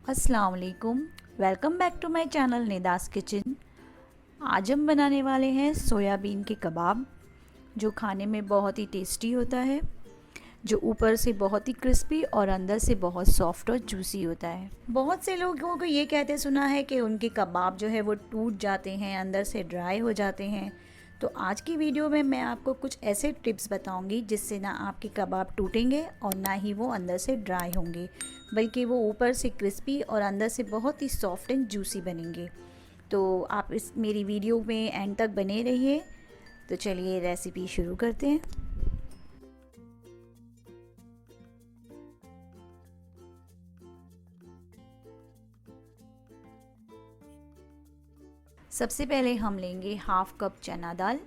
अस्सलाम वालेकुम। Welcome back to my channel Nida's kitchen. आज हम बनाने वाले हैं सोयाबीन के कबाब, जो खाने में बहुत ही टेस्टी होता है, जो ऊपर से बहुत ही क्रिस्पी और अंदर से बहुत सॉफ्ट और जूसी होता है। बहुत से लोगों को ये कहते सुना है कि उनके कबाब जो है वो टूट जाते हैं, अंदर से ड्राई हो जाते हैं। तो आज की वीडियो में मैं आपको कुछ ऐसे टिप्स बताऊंगी जिससे ना आपके कबाब टूटेंगे और ना ही वो अंदर से ड्राई होंगे, बल्कि वो ऊपर से क्रिस्पी और अंदर से बहुत ही सॉफ्ट एंड जूसी बनेंगे। तो आप इस मेरी वीडियो में एंड तक बने रहिए। तो चलिए रेसिपी शुरू करते हैं। सबसे पहले हम लेंगे हाफ़ कप चना दाल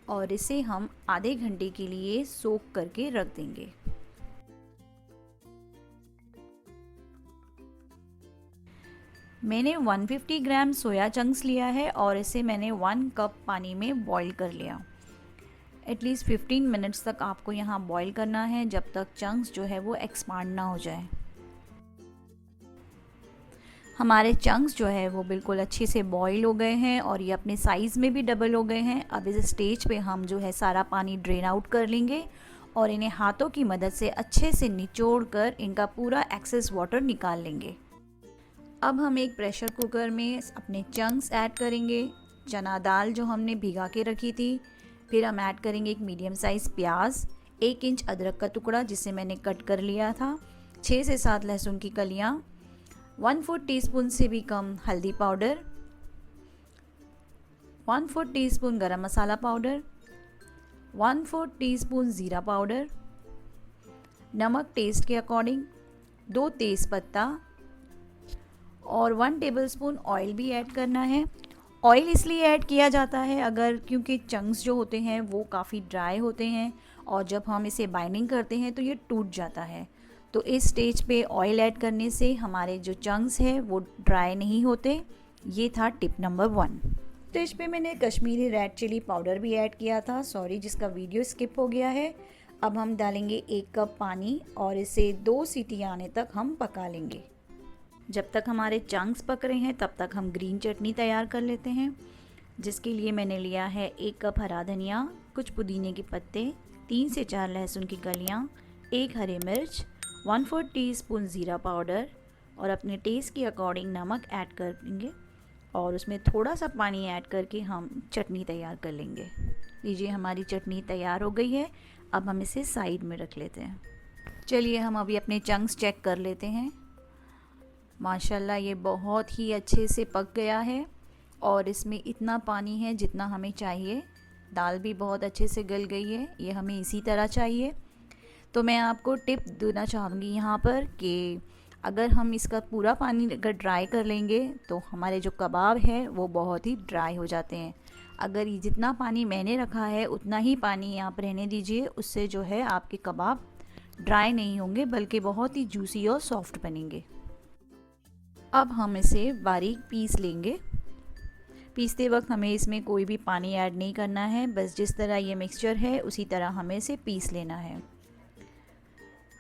और इसे हम आधे घंटे के लिए सोक करके रख देंगे। मैंने 150 ग्राम सोया चंक्स लिया है और इसे मैंने 1 कप पानी में बॉईल कर लिया। एटलीस्ट 15 मिनट्स तक आपको यहाँ बॉईल करना है, जब तक चंक्स जो है वो एक्सपांड ना हो जाए। हमारे चंक्स जो है वो बिल्कुल अच्छे से बॉईल हो गए हैं और ये अपने साइज़ में भी डबल हो गए हैं। अब इस स्टेज पे हम जो है सारा पानी ड्रेन आउट कर लेंगे और इन्हें हाथों की मदद से अच्छे से निचोड़ कर इनका पूरा एक्सेस वाटर निकाल लेंगे। अब हम एक प्रेशर कुकर में अपने चंक्स ऐड करेंगे, चना दाल जो हमने भिगा के रखी थी। फिर हम ऐड करेंगे एक मीडियम साइज़ प्याज, 1 इंच अदरक का टुकड़ा जिसे मैंने कट कर लिया था, 6 से 7 लहसुन की कलियाँ, 1/4 टीस्पून से भी कम हल्दी पाउडर, 1/4 टीस्पून गरम मसाला पाउडर, 1/4 टीस्पून ज़ीरा पाउडर, नमक टेस्ट के अकॉर्डिंग, 2 तेज़पत्ता और 1 टेबलस्पून ऑयल भी ऐड करना है। ऑयल इसलिए ऐड किया जाता है क्योंकि चंक्स जो होते हैं वो काफ़ी ड्राई होते हैं और जब हम इसे बाइंडिंग करते हैं तो ये टूट जाता है। तो इस स्टेज पे ऑयल ऐड करने से हमारे जो चंक्स हैं वो ड्राई नहीं होते। ये था टिप नंबर 1। स्टेज पे मैंने कश्मीरी रेड चिली पाउडर भी ऐड किया था, सॉरी जिसका वीडियो स्किप हो गया है। अब हम डालेंगे 1 कप पानी और इसे 2 सीटी आने तक हम पका लेंगे। जब तक हमारे चंक्स पक रहे हैं तब तक हम ग्रीन चटनी तैयार कर लेते हैं, जिसके लिए मैंने लिया है 1 कप हरा धनिया, कुछ पुदीने के पत्ते, 3 से 4 लहसुन की कलियाँ, 1 हरी मिर्च, 1/4 टीस्पून ज़ीरा पाउडर और अपने टेस्ट के अकॉर्डिंग नमक ऐड कर देंगे और उसमें थोड़ा सा पानी ऐड करके हम चटनी तैयार कर लेंगे। लीजिए हमारी चटनी तैयार हो गई है। अब हम इसे साइड में रख लेते हैं। चलिए हम अभी अपने चंक्स चेक कर लेते हैं। माशाल्लाह ये बहुत ही अच्छे से पक गया है और इसमें इतना पानी है जितना हमें चाहिए। दाल भी बहुत अच्छे से गल गई है, ये हमें इसी तरह चाहिए। तो मैं आपको टिप देना चाहूँगी यहाँ पर कि अगर हम इसका पूरा पानी अगर ड्राई कर लेंगे तो हमारे जो कबाब हैं वो बहुत ही ड्राई हो जाते हैं। अगर ये जितना पानी मैंने रखा है उतना ही पानी आप रहने दीजिए, उससे जो है आपके कबाब ड्राई नहीं होंगे बल्कि बहुत ही जूसी और सॉफ्ट बनेंगे। अब हम इसे बारीक पीस लेंगे। पीसते वक्त हमें इसमें कोई भी पानी ऐड नहीं करना है, बस जिस तरह ये मिक्सचर है उसी तरह हमें इसे पीस लेना है।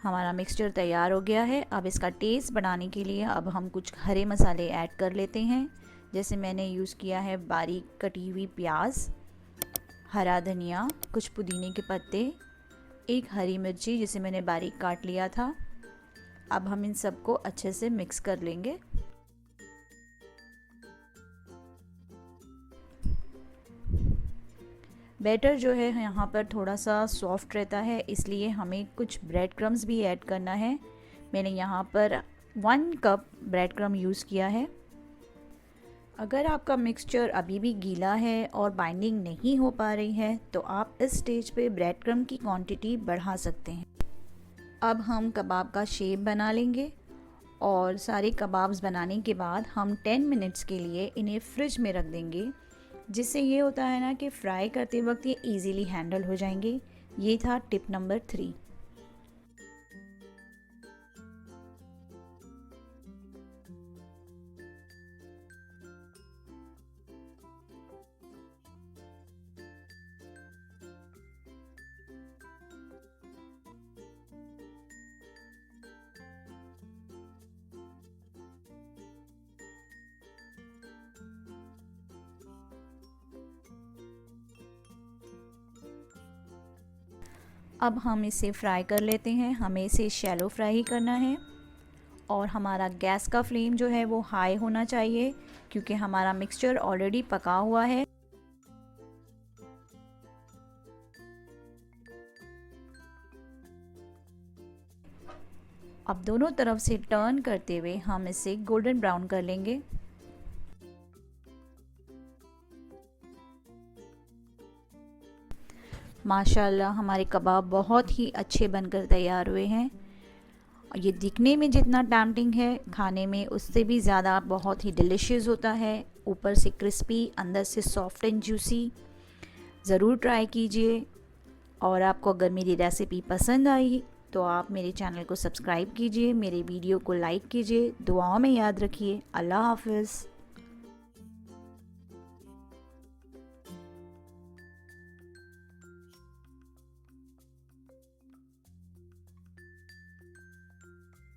हमारा मिक्सचर तैयार हो गया है। अब इसका टेस्ट बढ़ाने के लिए अब हम कुछ हरे मसाले ऐड कर लेते हैं। जैसे मैंने यूज़ किया है बारीक कटी हुई प्याज, हरा धनिया, कुछ पुदीने के पत्ते, 1 हरी मिर्ची जिसे मैंने बारीक काट लिया था। अब हम इन सबको अच्छे से मिक्स कर लेंगे। बैटर जो है यहाँ पर थोड़ा सा सॉफ्ट रहता है, इसलिए हमें कुछ ब्रेड क्रम्स भी ऐड करना है। मैंने यहाँ पर 1 कप ब्रेड क्रम यूज़ किया है। अगर आपका मिक्सचर अभी भी गीला है और बाइंडिंग नहीं हो पा रही है तो आप इस स्टेज पे ब्रेड क्रम की क्वांटिटी बढ़ा सकते हैं। अब हम कबाब का शेप बना लेंगे और सारे कबाब्स बनाने के बाद हम 10 मिनट्स के लिए इन्हें फ्रिज में रख देंगे, जिससे ये होता है ना कि फ्राई करते वक्त ये इजीली हैंडल हो जाएंगे। ये था टिप नंबर 3। अब हम इसे फ्राई कर लेते हैं। हमें इसे शैलो फ्राई ही करना है और हमारा गैस का फ्लेम जो है वो हाई होना चाहिए क्योंकि हमारा मिक्सचर ऑलरेडी पका हुआ है। अब दोनों तरफ से टर्न करते हुए हम इसे गोल्डन ब्राउन कर लेंगे। माशाल्लाह हमारे कबाब बहुत ही अच्छे बनकर तैयार हुए हैं। ये दिखने में जितना टेम्पटिंग है, खाने में उससे भी ज़्यादा बहुत ही डिलीशियस होता है। ऊपर से क्रिस्पी, अंदर से सॉफ्ट एंड जूसी। ज़रूर ट्राई कीजिए। और आपको अगर मेरी रेसिपी पसंद आई तो आप मेरे चैनल को सब्सक्राइब कीजिए, मेरे वीडियो को लाइक कीजिए, दुआओं में याद रखिए। अल्लाह हाफ़िज़।